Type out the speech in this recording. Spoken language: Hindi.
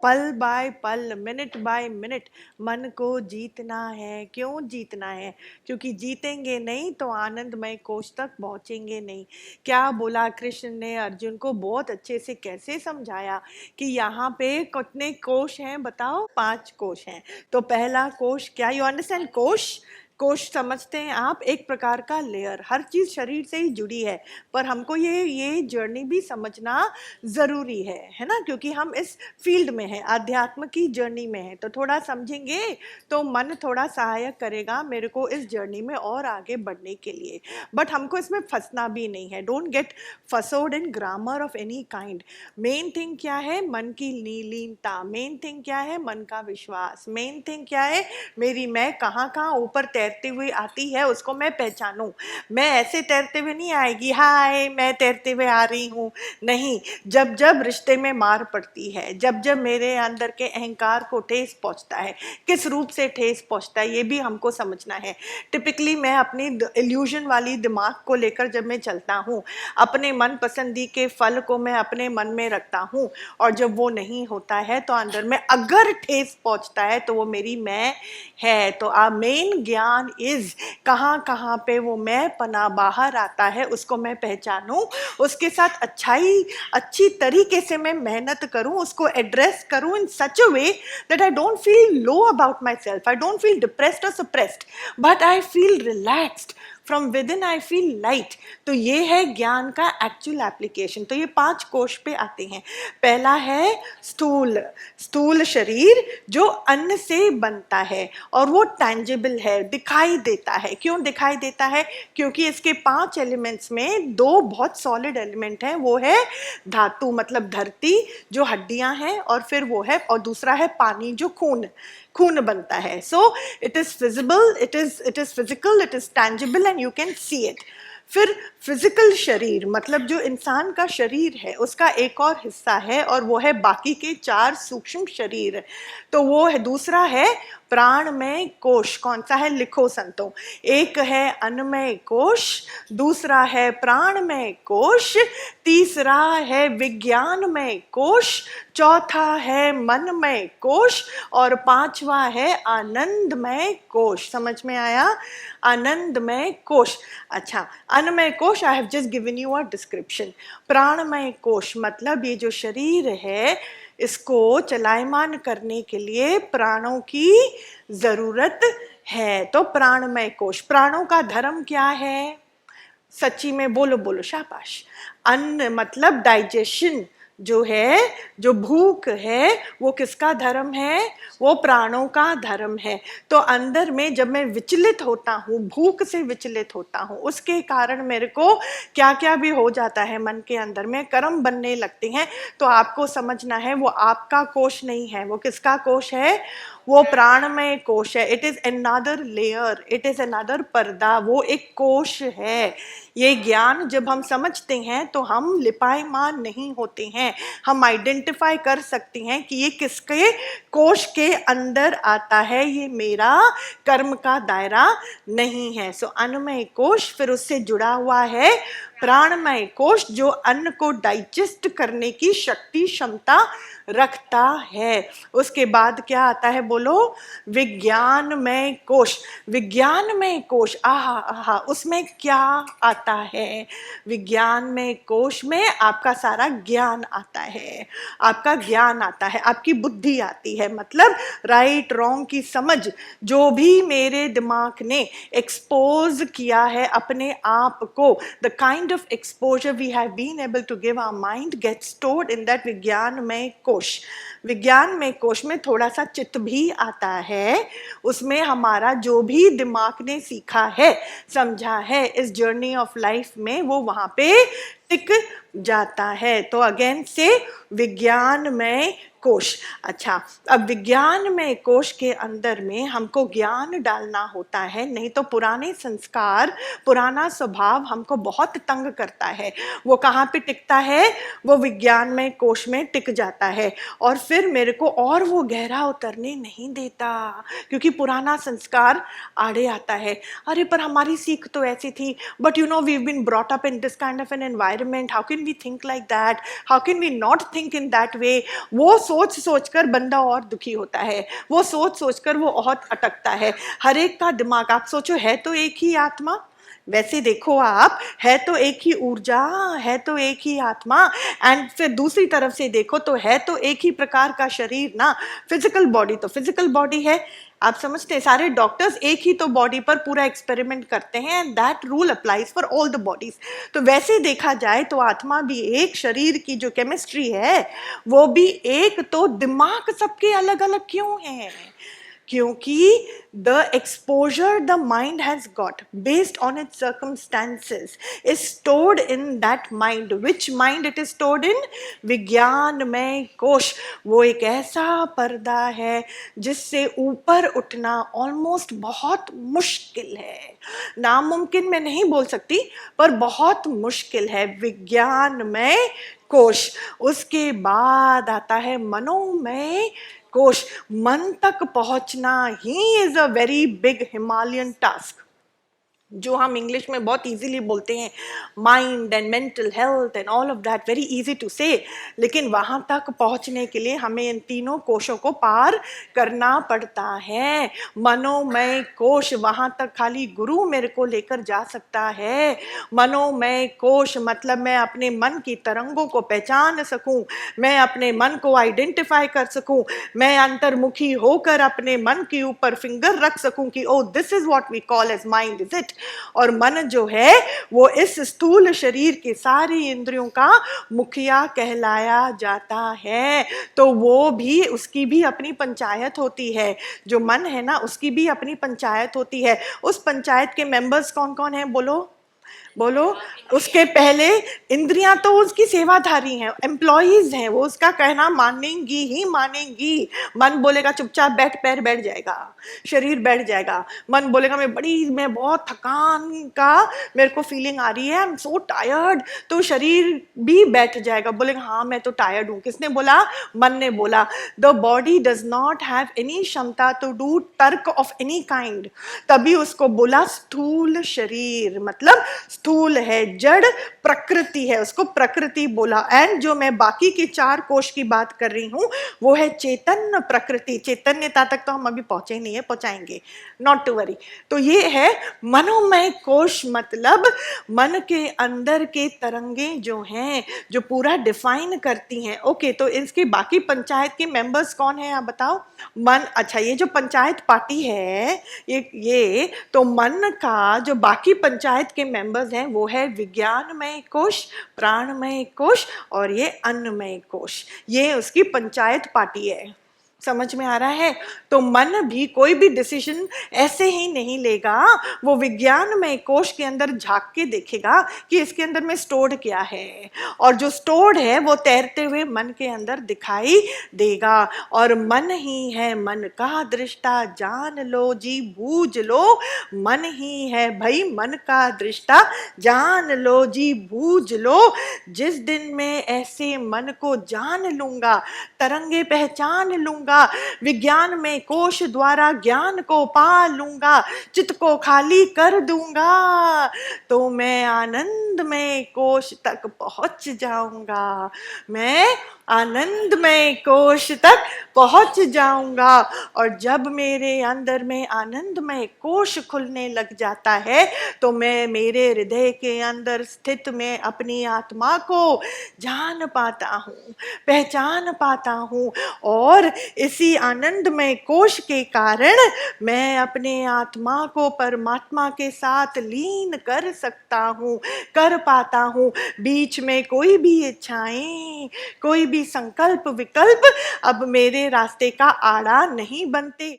पल बाय पल, मिनट बाय मिनट मन को जीतना है। क्यों जीतना है? क्योंकि जीतेंगे नहीं तो आनंदमय कोश तक पहुंचेंगे नहीं। क्या बोला कृष्ण ने अर्जुन को, बहुत अच्छे से कैसे समझाया कि यहाँ पे कितने कोश हैं बताओ? 5 कोश हैं। तो पहला कोश क्या, यू अंडरस्टैंड? कोश, कोश समझते हैं आप? एक प्रकार का लेयर, हर चीज शरीर से ही जुड़ी है, पर हमको ये जर्नी भी समझना जरूरी है ना, क्योंकि हम इस फील्ड में है, अध्यात्म की जर्नी में है। तो थोड़ा समझेंगे तो मन थोड़ा सहायक करेगा मेरे को इस जर्नी में और आगे बढ़ने के लिए। बट हमको इसमें फंसना भी नहीं है। डोंट गेट फसोड in grammar of any kind. Main thing क्या है? मन की लीनता। मेन थिंग क्या है? मन का विश्वास। मेन थिंग क्या है? मेरी मैं कहाँ कहाँ ऊपर तैरती हुई आती है, उसको मैं पहचानूं। मैं ऐसे तैरते हुए नहीं आएगी, हाय मैं तैरते हुए आ रही हूँ, नहीं। जब जब रिश्ते में मार पड़ती है, जब जब मेरे अंदर के अहंकार को ठेस पहुंचता है, किस रूप से ठेस पहुंचता है ये भी हमको समझना है। टिपिकली मैं अपनी इल्यूजन वाली दिमाग को लेकर जब मैं चलता हूँ, अपने मन पसंदी के फल को मैं अपने मन में रखता हूँ, और जब वो नहीं होता है तो अंदर में अगर ठेस पहुंचता है तो वो मेरी मैं है। तो आ मेन ज्ञान इज कहाँ कहाँ पे वो मैं पना बाहर आता है, उसको मैं पहचानूं, उसके साथ अच्छी तरीके से मैं मेहनत करूं, उसको एड्रेस करूं in such a way that I don't feel low about myself, I don't feel depressed और suppressed, but I feel relaxed from within, I feel light. तो ये है ज्ञान का एक्चुअल एप्लीकेशन। तो ये 5 कोश पे आते हैं। पहला है स्थूल, स्थूल शरीर जो अन्न से बनता है और वो टैंजिबल है, दिखाई देता है। क्यों दिखाई देता है? क्योंकि इसके 5 एलिमेंट्स में 2 बहुत सॉलिड एलिमेंट हैं। वो है धातु मतलब धरती जो हड्डियां हैं, और फिर वो है, और दूसरा है पानी जो खून, खून बनता है। So it is feasible, it is physical, it is tangible and you can see it. फिर फिजिकल शरीर मतलब जो इंसान का शरीर है उसका एक और हिस्सा है, और वो है बाकी के 4 सूक्ष्म शरीर। तो वो है, दूसरा है प्राणमय कोश। कौन सा है? लिखो संतों। एक है अन्नमय कोश, दूसरा है प्राणमय कोश, तीसरा है विज्ञानमय कोश, चौथा है मनमय कोश, और 5वां है आनंदमय कोश। समझ में आया? आनंदमय कोश। अच्छा, अन्नमय कोश I have just given you a description. प्राणमय कोश मतलब ये जो शरीर है इसको चलायमान करने के लिए प्राणों की जरूरत है। तो प्राणमय कोश। प्राणों का धर्म क्या है? सच्ची में बोलो, बोलो शाबाश। अन्न मतलब डाइजेशन जो है, जो भूख है, वो किसका धर्म है? वो प्राणों का धर्म है। तो अंदर में जब मैं विचलित होता हूँ, भूख से विचलित होता हूँ, उसके कारण मेरे को क्या क्या भी हो जाता है, मन के अंदर में कर्म बनने लगते हैं। तो आपको समझना है वो आपका कोश नहीं है। वो किसका कोश है? वो प्राणमय कोश है। It is another layer, it is another पर्दा, वो एक कोश है। ये ज्ञान जब हम समझते हैं तो हम लिपायमान नहीं होते हैं, हम आइडेंटिफाई कर सकते हैं कि ये किसके कोश के अंदर आता है, ये मेरा कर्म का दायरा नहीं है। सो अन्नमय कोश, फिर उससे जुड़ा हुआ है प्राणमय कोश जो अन्न को डाइजेस्ट करने की शक्ति क्षमता रखता है। उसके बाद क्या आता है बोलो? विज्ञानमय कोश। विज्ञानमय कोश, आहा आहा, उसमें क्या आता है? विज्ञानमय कोश में आपका सारा ज्ञान आता है, आपका ज्ञान आता है, आपकी बुद्धि आती है, मतलब राइट रॉन्ग की समझ जो भी मेरे दिमाग ने एक्सपोज किया है अपने आप को, the kind of exposure we have been able to give our mind gets stored in that विज्ञानमय कोश। विज्ञान में कोश में थोड़ा सा चित्त भी आता है, उसमें हमारा जो भी दिमाग ने सीखा है, समझा है इस जर्नी ऑफ लाइफ में, वो वहां पे टिक जाता है। तो अगेन से विज्ञान में कोश। अच्छा, अब विज्ञान में कोश के अंदर में हमको ज्ञान डालना होता है, नहीं तो पुराने संस्कार, पुराना स्वभाव हमको बहुत तंग करता है। वो कहाँ पे टिकता है? वो विज्ञान में कोश में टिक जाता है। और फिर मेरे को और वो गहरा उतरने नहीं देता, क्योंकि पुराना संस्कार आड़े आता है। अरे पर हमारी सीख तो ऐसी थी, but you know we been brought up in this kind of an environment, how can we think like that, how can we not think in that way. वो सोच सोच कर बंदा और दुखी होता है, वो सोच सोच कर वो बहुत अटकता है। हर एक का दिमाग, आप सोचो, है तो एक ही आत्मा, वैसे देखो आप, है तो एक ही ऊर्जा, है तो एक ही आत्मा, एंड फिर दूसरी तरफ से देखो तो है तो एक ही प्रकार का शरीर ना। फिजिकल बॉडी तो फिजिकल बॉडी है, आप समझते हैं, सारे डॉक्टर्स एक ही तो बॉडी पर पूरा एक्सपेरिमेंट करते हैं, and that rule applies for all the bodies. तो वैसे देखा जाए तो आत्मा भी एक, शरीर की जो केमिस्ट्री है वो भी एक, तो दिमाग सबके अलग अलग क्यों है? क्योंकि the exposure the mind has got based on its circumstances is stored in that mind. Which mind it is stored in? विज्ञानमय कोश। वो एक ऐसा पर्दा है जिससे ऊपर उठना ऑलमोस्ट बहुत मुश्किल है, नामुमकिन मैं नहीं बोल सकती, पर बहुत मुश्किल है। विज्ञानमय कोश, उसके बाद आता है मनोमय कोश। मन तक पहुंचना ही is a very big Himalayan task, जो हम इंग्लिश में बहुत इजीली बोलते हैं, mind and mental health and all of that, very easy to say. लेकिन वहां तक पहुंचने के लिए हमें इन तीनों कोशों को पार करना पड़ता है। मनोमय कोश, वहां तक खाली गुरु मेरे को लेकर जा सकता है। मनोमय कोश मतलब मैं अपने मन की तरंगों को पहचान सकूं, मैं अपने मन को आइडेंटिफाई कर सकूं, मैं अंतर्मुखी होकर अपने मन के ऊपर फिंगर रख सकूं कि oh this is what we call as mind, is it. और मन जो है वो इस स्थूल शरीर के सारी इंद्रियों का मुखिया कहलाया जाता है। तो वो भी, उसकी भी अपनी पंचायत होती है, जो मन है ना उसकी भी अपनी पंचायत होती है। उस पंचायत के मेंबर्स कौन कौन हैं, बोलो बोलो। उसके पहले इंद्रियां तो उसकी सेवाधारी हैं, एम्प्लॉइज हैं, वो उसका कहना मानेंगी ही मानेंगी। मन बोलेगा चुपचाप बैठ, पैर बैठ जाएगा, शरीर बैठ जाएगा। मन बोलेगा मैं बहुत थकान का मेरे को फीलिंग आ रही है, आई एम सो टायर्ड, तो शरीर भी बैठ जाएगा, बोलेगा हाँ मैं तो टायर्ड हूँ। किसने बोला? मन ने बोला। The body does not have any क्षमता टू डू तर्क ऑफ एनी काइंड, तभी उसको बोला स्थूल शरीर, मतलब स्थूल है, जड़ प्रकृति है, उसको प्रकृति बोला। एंड जो मैं बाकी के 4 कोश की बात कर रही हूं वो है चेतन प्रकृति। चैतन्यता तक तो हम अभी पहुंचे नहीं है, पहुंचाएंगे, नॉट टू वरी। तो ये है मनोमय कोश, मतलब मन के अंदर के तरंगे जो हैं, जो पूरा डिफाइन करती हैं। ओके, तो इसके बाकी पंचायत के मेंबर्स कौन है आप बताओ? मन, अच्छा ये जो पंचायत पार्टी है, ये तो मन का जो बाकी पंचायत के मेंबर्स हैं वो है विज्ञानमय कोश, प्राणमय कोश और ये अन्नमय कोश। ये उसकी पंचायत पार्टी है, समझ में आ रहा है? तो मन भी कोई भी डिसीजन ऐसे ही नहीं लेगा, वो विज्ञानमय कोश के अंदर झांक के देखेगा कि इसके अंदर में स्टोर्ड क्या है, और जो स्टोर्ड है वो तैरते हुए मन के अंदर दिखाई देगा। और मन ही है मन का दृष्टा, जान लो जी बूझ लो, मन ही है भाई मन का दृष्टा, जान लो जी बूझ लो। जिस दिन मैं ऐसे मन को जान लूंगा, तरंगे पहचान लूंगा, विज्ञान में कोश द्वारा ज्ञान को पा लूंगा, चित्त को खाली कर दूंगा, तो मैं आनंद में कोश तक पहुंच जाऊंगा, मैं आनंद में कोश तक पहुंच जाऊंगा। और जब मेरे अंदर में आनंद में कोश खुलने लग जाता है तो मैं मेरे हृदय के अंदर स्थित में अपनी आत्मा को जान पाता हूँ, पहचान पाता हूँ। और इसी आनंदमय कोश के कारण मैं अपने आत्मा को परमात्मा के साथ लीन कर सकता हूँ, कर पाता हूँ। बीच में कोई भी इच्छाएं, कोई भी संकल्प विकल्प अब मेरे रास्ते का आड़ा नहीं बनते।